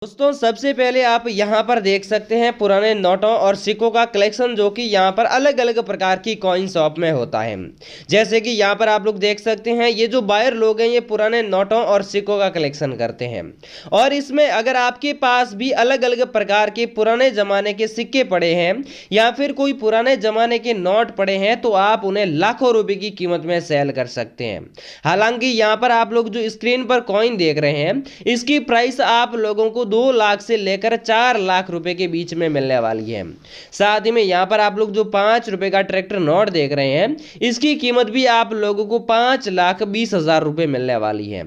दोस्तों सबसे पहले आप यहाँ पर देख सकते हैं पुराने नोटों और सिक्कों का कलेक्शन जो कि यहाँ पर अलग अलग प्रकार की कॉइन शॉप में होता है। जैसे कि यहाँ पर आप लोग देख सकते हैं ये जो बायर लोग हैं ये पुराने नोटों और सिक्कों का कलेक्शन करते हैं। और इसमें अगर आपके पास भी अलग अलग प्रकार के पुराने ज़माने के सिक्के पड़े हैं या फिर कोई पुराने ज़माने के नोट पड़े हैं तो आप उन्हें लाखों रुपए की कीमत में सेल कर सकते हैं। हालांकि यहाँ पर आप लोग जो स्क्रीन पर कॉइन देख रहे हैं इसकी प्राइस आप लोगों को 2 लाख से लेकर 4 लाख रुपए के बीच में मिलने वाली है। साथ ही में यहाँ पर आप लोग जो 5 रुपए का ट्रैक्टर नोट देख रहे हैं इसकी कीमत भी आप लोगों को 5,20,000 रुपए मिलने वाली है।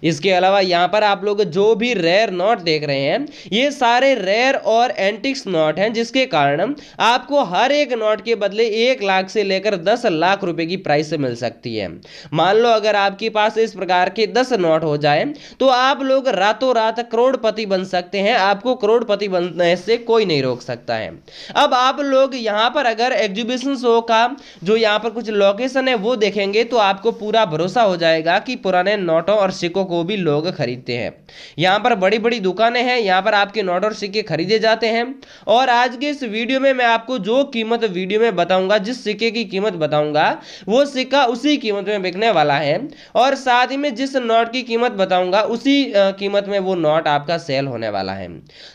इसके अलावा यहाँ पर आप लोग जो भी रेयर नोट देख रहे हैं ये सारे रेयर और एंटिक्स नोट हैं, जिसके कारण आपको हर एक नोट के बदले 1 लाख से लेकर 10 लाख रुपए की प्राइस मिल सकती है। मान लो अगर आपके पास इस प्रकार के 10 नोट हो जाए तो आप लोग रातों रात करोड़पति बन सकते हैं। आपको करोड़पति बनने से कोई नहीं रोक सकता है। अब आप लोग यहां पर अगर एग्जीबिशन शो का जो यहां पर कुछ लोकेशन है वो देखेंगे तो आपको पूरा भरोसा हो जाएगा कि पुराने नोटों और सिक्कों को भी लोग खरीदते हैं। यहां पर बड़ी बड़ी दुकानें हैं, यहां पर आपके नोट और सिक्के खरीदे जाते हैं। और आज के इस वीडियो में मैं आपको जो कीमत वीडियो में बताऊंगा, जिस सिक्के की कीमत बताऊंगा वो सिक्का उसी कीमत में बिकने वाला है। और साथ ही में जिस नोट की कीमत बताऊंगा उसी कीमत में वो नोट आपका सेल होने वाला है।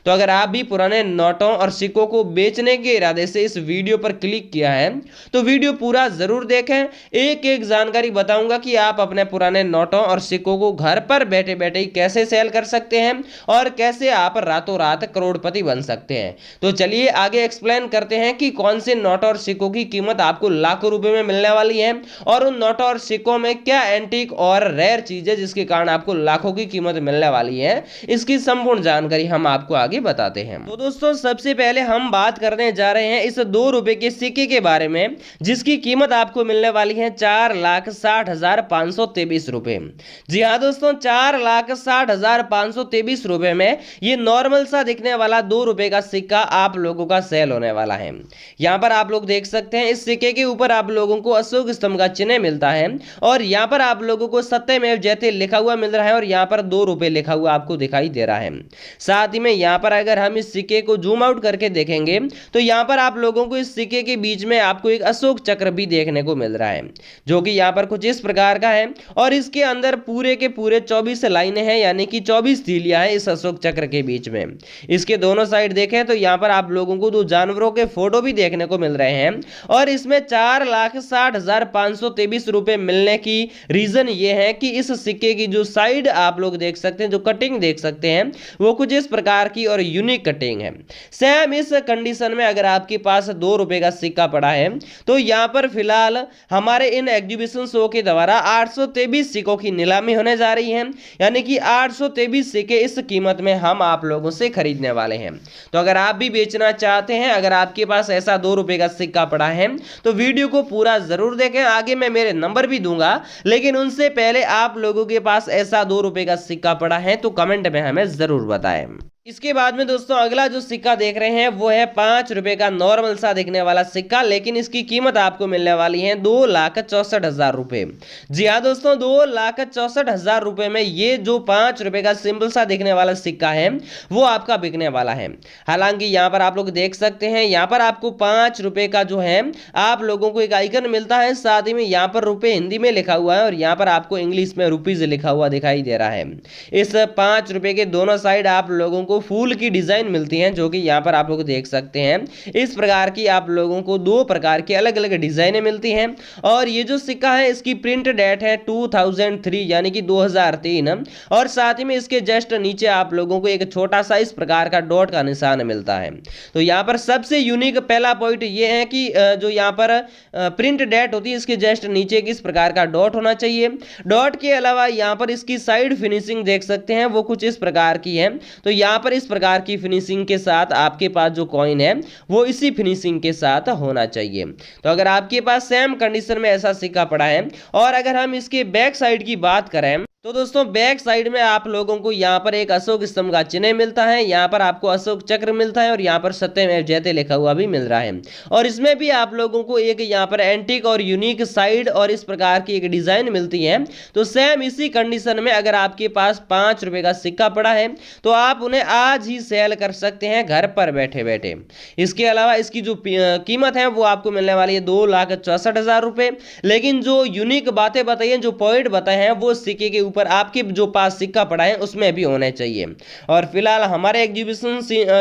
तो अगर आप भी पुराने नोटों और सिक्कों को बेचने के इरादे से इस वीडियो पर क्लिक किया है तो वीडियो पूरा जरूर देखें। एक एक जानकारी बताऊंगा कि आप अपने पुराने नोटों और सिक्कों को घर पर बैठे बैठे ही कैसे सेल कर सकते हैं और कैसे आप रातों रात करोड़पति बन सकते हैं। तो चलिए आगे एक्सप्लेन करते हैं कि कौन से नोटों और सिक्कों की कीमत आपको लाखों रुपए में मिलने वाली है और उन नोटों और सिक्कों में क्या एंटीक और रेयर चीज है जिसके कारण आपको लाखों की कीमत मिलने वाली है। इसकी संपूर्ण जानकारी हम आपको आगे बताते हैं। तो दोस्तों सबसे पहले हम बात करने जा रहे हैं इस 2 रुपए के सिक्के के बारे में जिसकी कीमत आपको मिलने वाली है 4,60,523 रुपए। जी हाँ दोस्तों, 4,60,523 रुपए में ये नॉर्मल सा दिखने वाला 2 रुपए का सिक्का आप लोगों का सेल होने वाला है। यहाँ पर आप लोग देख सकते हैं इस सिक्के के ऊपर आप लोगों को अशोक स्तंभ का चिन्ह मिलता है और यहाँ पर आप लोगों को सत्यमेव जयते लिखा हुआ मिल रहा है और यहाँ पर 2 रुपए लिखा हुआ आपको दिखाई दे रहा है। साथ ही में यहाँ पर अगर हम इस सिक्के को जूम आउट करके देखेंगे तो यहाँ पर आप लोगों को इस सिक्के के बीच में आपको एक अशोक चक्र भी देखने को मिल रहा है जो कि यहाँ पर कुछ इस प्रकार का है और इसके अंदर पूरे के पूरे 24 लाइनें हैं, यानी कि 24 तीलियां हैं इस अशोक चक्र के बीच में। इसके दोनों साइड देखें तो यहाँ पर आप लोगों को 2 जानवरों के फोटो भी देखने को मिल रहे हैं और इसमें 4,60,523 रुपए मिलने की रीजन ये है कि इस सिक्के की जो साइड आप लोग देख सकते हैं, जो कटिंग देख सकते हैं वो कुछ इस प्रकार की और यूनिक कटिंग है। सेम इस कंडीशन में अगर आपके पास 2 रुपए का सिक्का पड़ा है तो यहाँ पर फिलहाल हमारे इन एग्जीबिशन शो के द्वारा 823 सिक्कों की नीलामी होने जा रही है, यानी कि 823 सिक्के इस कीमत में हम आप लोगों से खरीदने वाले हैं। तो अगर आप भी बेचना चाहते हैं, अगर आपके पास ऐसा 2 रुपए का सिक्का पड़ा है तो वीडियो को पूरा जरूर देखें। आगे मैं मेरे नंबर भी दूंगा, लेकिन उनसे पहले आप लोगों के पास ऐसा 2 रुपए का सिक्का पड़ा है तो कमेंट में हमें जरूर बताएं। इसके बाद में दोस्तों अगला जो सिक्का देख रहे हैं वो है 5 रुपए का नॉर्मल सा दिखने वाला सिक्का, लेकिन इसकी कीमत आपको मिलने वाली है 2,64,000 रुपए। जी हाँ दोस्तों, 2,64,000 रुपए में ये जो 5 रुपए का सिंपल सा दिखने वाला सिक्का है वो आपका बिकने वाला है। हालांकि यहाँ पर आप लोग देख सकते हैं यहाँ पर आपको 5 रुपए का जो है आप लोगों को एक आइकन मिलता है, साथ ही में यहाँ पर रुपए हिंदी में लिखा हुआ है और यहाँ पर आपको इंग्लिश में रुपीज लिखा हुआ दिखाई दे रहा है। इस 5 रुपए के दोनों साइड आप लोगों को फूल की डिजाइन मिलती है जो कि यहाँ पर आप लोग देख सकते हैं। इस प्रकार की आप लोगों को 2 प्रकार की अलग अलग डिजाइनें मिलती हैं और ये जो सिक्का है इसकी प्रिंट डेट है 2003 यानी कि 2003 और साथ ही में इसके जस्ट नीचे आप लोगों को एक छोटा सा इस प्रकार का डॉट का निशान मिलता है। तो यहाँ पर सबसे यूनिक पहला पॉइंट ये है कि जो यहाँ पर प्रिंट डेट होती है इसके जस्ट नीचे इस प्रकार का डॉट होना चाहिए। डॉट के अलावा यहाँ पर इसकी साइड फिनिशिंग देख सकते हैं वो कुछ इस प्रकार की है। तो यहाँ पर इस प्रकार की फिनिशिंग के साथ आपके पास जो कॉइन है वो इसी फिनिशिंग के साथ होना चाहिए। तो अगर आपके पास सेम कंडीशन में ऐसा सिक्का पड़ा है और अगर हम इसके बैक साइड की बात करें तो दोस्तों बैक साइड में आप लोगों को यहाँ पर एक अशोक स्तंभ का चिन्ह मिलता है, यहाँ पर आपको अशोक चक्र मिलता है और यहाँ पर सत्यमेव जयते लिखा हुआ भी मिल रहा है। और इसमें भी आप लोगों को एक यहाँ पर एंटीक और यूनिक साइड और इस प्रकार की एक डिजाइन मिलती है। तो सेम इसी कंडीशन में अगर आपके पास 5 रुपए का सिक्का पड़ा है तो आप उन्हें आज ही सेल कर सकते हैं घर पर बैठे बैठे। इसके अलावा इसकी जो कीमत है वो आपको मिलने वाली है 2,64,000 रुपए। लेकिन जो यूनिक बातें बताई हैं, जो पॉइंट बताए हैं, वो सिक्के के ऊपर आपके जो पास सिक्का पड़ा है उसमें भी होने चाहिए। और फिलहाल हमारे एग्जीबिशन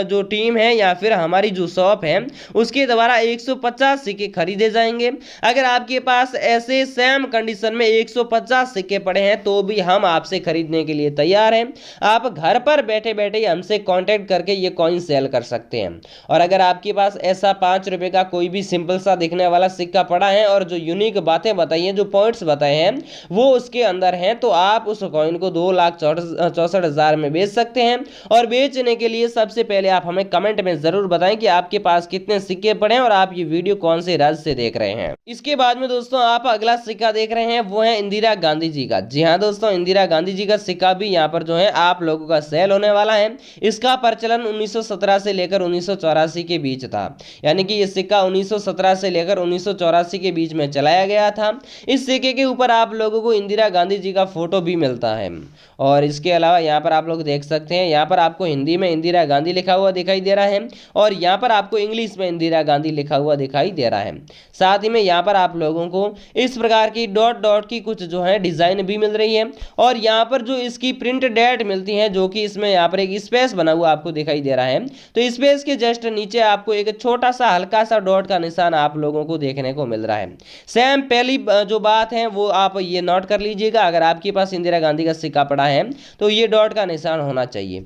जो टीम है या फिर हमारी जो शॉप है उसके द्वारा 150 सिक्के खरीदे जाएंगे। अगर आपके पास ऐसे सेम कंडीशन में 150 सिक्के पड़े हैं तो भी हम आपसे खरीदने के लिए तैयार हैं। आप घर पर बैठे बैठे हमसे कांटेक्ट करके ये कॉइन सेल कर सकते हैं। और अगर आपके पास ऐसा 5 रुपए का कोई भी सिंपल सा दिखने वाला सिक्का पड़ा है और जो यूनिक बातें बताई हैं, जो पॉइंट्स बताए हैं वो उसके अंदर हैं, तो आप उस कॉइन को 2,64,000 में बेच सकते हैं। और बेचने के लिए सबसे पहले आप हमें कमेंट में जरूर बताएं कि आपके पास कितने सिक्के पड़े हैं और आप ये वीडियो कौन से राज्य से देख रहे हैं। इसके बाद में दोस्तों आप अगला सिक्का देख रहे हैं, वो है इंदिरा गांधी जी का। जी हाँ दोस्तों, इंदिरा गांधी जी का सिक्का भी यहाँ पर जो है आप लोगों का सेल होने वाला है। इसका प्रचलन 1917 से लेकर 1984 के बीच था, यानी कि ये सिक्का 1917 से लेकर 1984 के बीच में चलाया गया था। इस सिक्के के ऊपर आप लोगों को इंदिरा गांधी जी का फोटो भी मिलता है। और इसके अलावा यहाँ पर आप लोग देख सकते हैं, यहाँ पर आपको हिंदी में इंदिरा गांधी लिखा हुआ दिखाई दे रहा है और यहाँ पर आपको इंग्लिश में इंदिरा गांधी लिखा हुआ दिखाई दे रहा है। साथ ही में यहाँ पर आप लोगों को इस प्रकार की डॉट डॉट की कुछ जो है डिजाइन भी मिल रही है। और यहाँ पर जो इसकी प्रिंट डेट मिलती है, जो कि इसमें यहाँ पर एक स्पेस बना हुआ आपको दिखाई दे रहा है, तो स्पेस के जस्ट नीचे आपको एक छोटा सा हल्का सा डॉट का निशान आप लोगों को देखने को मिल रहा है। सेम पहली जो बात है वो आप ये नोट कर लीजिएगा, अगर आपके पास इंदिरा गांधी का सिक्का पड़ा है तो ये डॉट का निशान होना चाहिए।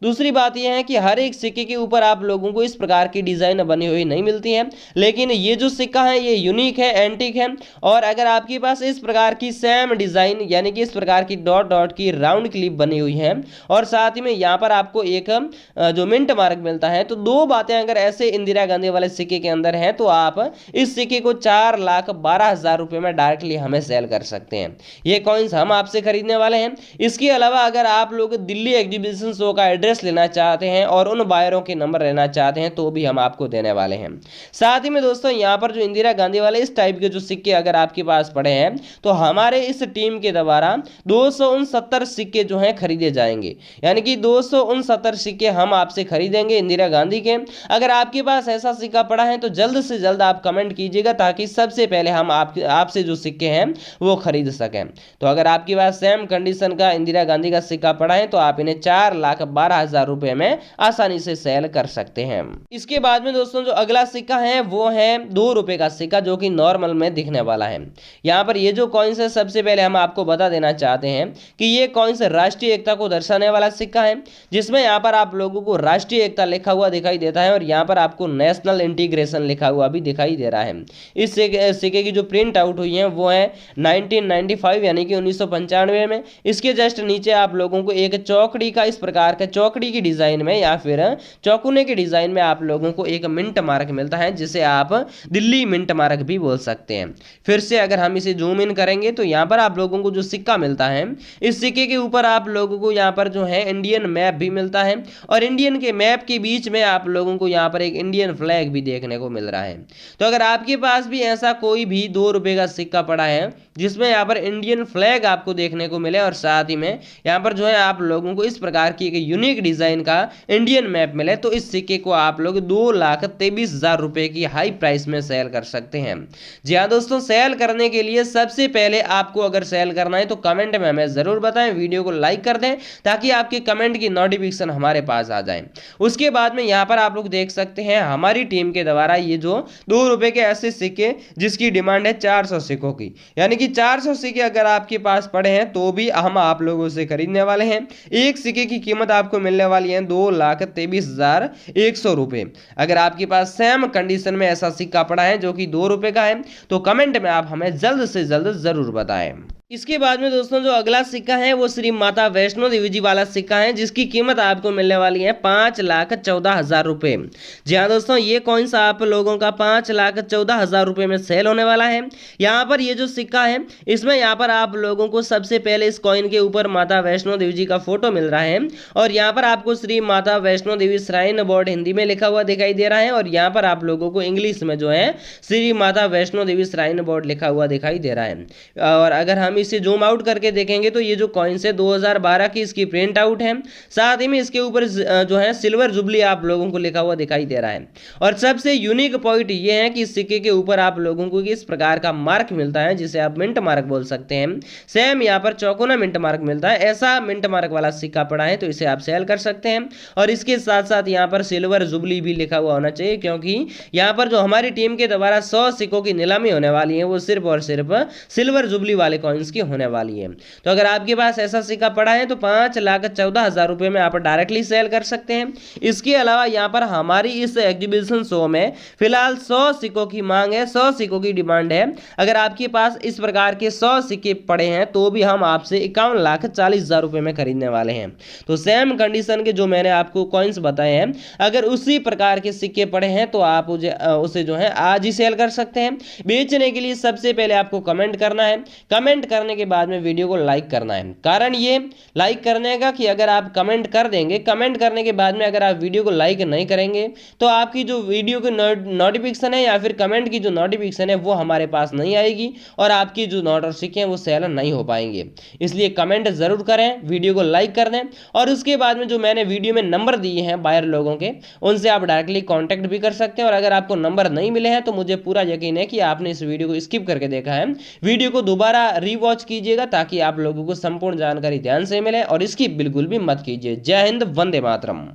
दूसरी बात यह है कि हर एक सिक्के के ऊपर आप लोगों को इस प्रकार की डिजाइन बनी हुई नहीं मिलती है, लेकिन ये जो सिक्का है ये यूनिक है, एंटीक है। और अगर आपके पास इस प्रकार की सेम डिजाइन यानी कि इस प्रकार की डॉट डॉट की राउंड क्लिप बनी हुई है और साथ ही में यहाँ पर आपको एक जो मिंट मार्क मिलता है, तो दो बातें अगर ऐसे इंदिरा गांधी वाले सिक्के के अंदर है तो आप इस सिक्के को 4,12,000 रुपए में डायरेक्टली हमें सेल कर सकते हैं। ये कॉइन्स हम आपसे खरीदने वाले हैं। इसके अलावा अगर आप लोग दिल्ली एग्जीबिशन शो का एड्रेस लेना चाहते हैं और उन बायरों के नंबर लेना चाहते हैं तो भी हम आपको देने वाले हैं। साथ ही में दोस्तों यहाँ पर जो इंदिरा गांधी वाले इस टाइप के जो सिक्के अगर आपके पास पड़े हैं तो हमारे इस टीम के द्वारा 269 सिक्के जो हैं खरीदे जाएंगे, यानी कि 269 सिक्के हम आपसे खरीदेंगे इंदिरा गांधी के। अगर आपके पास ऐसा सिक्का पड़ा है तो जल्द से जल्द आप कमेंट कीजिएगा ताकि सबसे पहले हम आपसे जो सिक्के हैं वो खरीद सकें। तो अगर आपके पास सेम कंडीशन का इंदिरा गांधी का सिक्का पड़ा है तो आप इन्हें 4,12,000 रुपए में आसानी से सेल कर सकते हैं। इसके बाद में दोस्तों जो अगला सिक्का है वो है 2 रुपए का सिक्का, जो कि नॉर्मल में दिखने वाला है। यहाँ पर ये जो कॉइन्स है सबसे पहले हम आपको बता देना चाहते हैं कि ये कॉइन्स राष्ट्रीय एकता को दर्शाने वाला सिक्का है, जिसमें यहाँ पर आप लोगों को राष्ट्रीय एकता लिखा हुआ दिखाई देता है और यहाँ पर आपको नेशनल इंटीग्रेशन लिखा हुआ भी दिखाई दे रहा है। इस सिक्के की जो प्रिंट आउट हुई है वो है 1995 यानी कि 1995 में। इसके जस्ट नीचे आप लोगों को एक चौकड़ी का इस प्रकार का चौकड़ी की डिजाइन में या फिर चौकुने की डिजाइन में आप लोगों को एक मिंट मार्क मिलता है, जिसे आप दिल्ली मिंट मार्क भी बोल सकते हैं। फिर से अगर हम इसे जूम इन करेंगे तो यहाँ पर आप लोगों को जो सिक्का मिलता है, इस सिक्के के ऊपर आप लोगों को यहाँ पर जो है इंडियन मैप भी मिलता है और इंडियन के मैप के बीच में आप लोगों को यहाँ पर एक इंडियन फ्लैग भी देखने को मिल रहा है। तो अगर आपके पास भी ऐसा कोई भी 2 रुपए का सिक्का पड़ा है जिसमें यहाँ पर इंडियन फ्लैग आपको देखने को मिले और साथ ही में यहाँ पर जो है आप लोगों को इस प्रकार की एक यूनिक डिजाइन का इंडियन मैप मिले, तो इस सिक्के को आप लोग 2,23,000 रुपए की हाई प्राइस में सेल कर सकते हैं। जी हाँ दोस्तों, सेल करने के लिए सबसे पहले आपको अगर सेल करना है तो कमेंट में हमें जरूर बताएं, वीडियो को लाइक कर दें ताकि आपके कमेंट की नोटिफिकेशन हमारे पास आ जाए। उसके बाद में यहाँ पर आप लोग देख सकते हैं हमारी टीम के द्वारा ये जो 2 रुपए के ऐसे सिक्के जिसकी डिमांड है 400 सिक्कों की, यानी कि 400 सिक्के अगर आपके पास पड़े हैं तो भी हम आप लोगों से खरीदने वाले हैं। एक सिक्के की कीमत आपको मिलने वाली है 2,23,100 रुपए। अगर आपके पास सेम कंडीशन में ऐसा सिक्का पड़ा है जो कि 2 रुपए का है तो कमेंट में आप हमें जल्द से जल्द जरूर बताएं। इसके बाद में दोस्तों जो अगला सिक्का है वो श्री माता वैष्णो देवी जी वाला सिक्का है, जिसकी कीमत आपको मिलने वाली है 5,14,000 रुपये। जी हाँ दोस्तों, ये कॉइन्स आप लोगों का 5,14,000 रुपये में सेल होने वाला है। यहाँ पर ये जो सिक्का है इसमें यहाँ पर आप लोगों को सबसे पहले इस कॉइन के ऊपर माता वैष्णो देवी जी का फोटो मिल रहा है, और यहाँ पर आपको श्री माता वैष्णो देवी श्राइन बोर्ड हिंदी में लिखा हुआ दिखाई दे रहा है, और यहाँ पर आप लोगों को इंग्लिश में जो है श्री माता वैष्णो देवी श्राइन बोर्ड लिखा हुआ दिखाई दे रहा है। और अगर हम इसे जूम आउट करके देखेंगे तो ये जो कॉइन्स है 2012 की इसकी प्रिंट आउट है, साथ ही में इसके ऊपर जो है सिल्वर जुबली आप लोगों को लिखा हुआ दिखाई दे रहा है। और सबसे यूनिक पॉइंट ये है कि इस सिक्के के ऊपर आप लोगों को इस प्रकार का मार्क मिलता है, जिसे आप मिंट मार्क बोल सकते हैं। सेम यहाँ पर चौकोना मिंट मार्क मिलता है, ऐसा मिंट मार्क वाला सिक्का पड़ा है, तो इसे आप सेल कर सकते हैं। और इसके साथ साथ यहाँ पर सिल्वर जुबली भी लिखा हुआ होना चाहिए, क्योंकि यहाँ पर जो हमारी टीम के द्वारा 100 सिक्कों की नीलामी होने वाली है वो सिर्फ और सिर्फ सिल्वर जुबली वाले कॉइन्स की होने वाली है। तो अगर आपके पास ऐसा सिक्का पड़ा है तो 5,14,000 रुपए में आप डायरेक्टली सेल कर सकते हैं। इसके अलावा यहाँ पर हमारी इस एग्जीबिशन शो में फिलहाल 100 सिक्कों की मांग है, 100 सिक्कों की डिमांड है। अगर आपके पास इस प्रकार के 100 सिक्के पड़े हैं तो भी हम आपसे 51,40,000 रुपए में खरीदने वाले हैं। तो सेम कंडीशन के जो मैंने आपको कॉइन्स बताए हैं, अगर उसी प्रकार के सिक्के पड़े हैं तो आप उसे जो है आज ही सेल कर सकते हैं। बेचने के लिए सबसे पहले आपको कमेंट करना है, कमेंट करने के बाद में वीडियो को लाइक करना है। कारण ये लाइक करने का कि अगर आप कमेंट कर देंगे, कमेंट करने के बाद में अगर आप वीडियो को लाइक नहीं करेंगे तो आपकी जो वीडियो की नोटिफिकेशन है या फिर कमेंट की जो नोटिफिकेशन है वो हमारे पास नहीं आएगी, और आपकी जो नोट और सिक्के हैं वो सेल नहीं हो पाएंगे। इसलिए कमेंट जरूर करें, वीडियो को लाइक कर दें, और उसके बाद में जो मैंने वीडियो में नंबर दिए हैं बायर लोगों के, उनसे आप डायरेक्टली कॉन्टैक्ट भी कर सकते हैं। और अगर आपको नंबर नहीं मिले हैं तो मुझे पूरा यकीन है कि आपने इस वीडियो को स्किप करके देखा है। वीडियो को दोबारा रीवॉच कीजिएगा ताकि आप लोगों को संपूर्ण जानकारी ध्यान से मिले, और इसकी बिल्कुल भी मत कीजिए। जय हिंद, वंदे मातरम।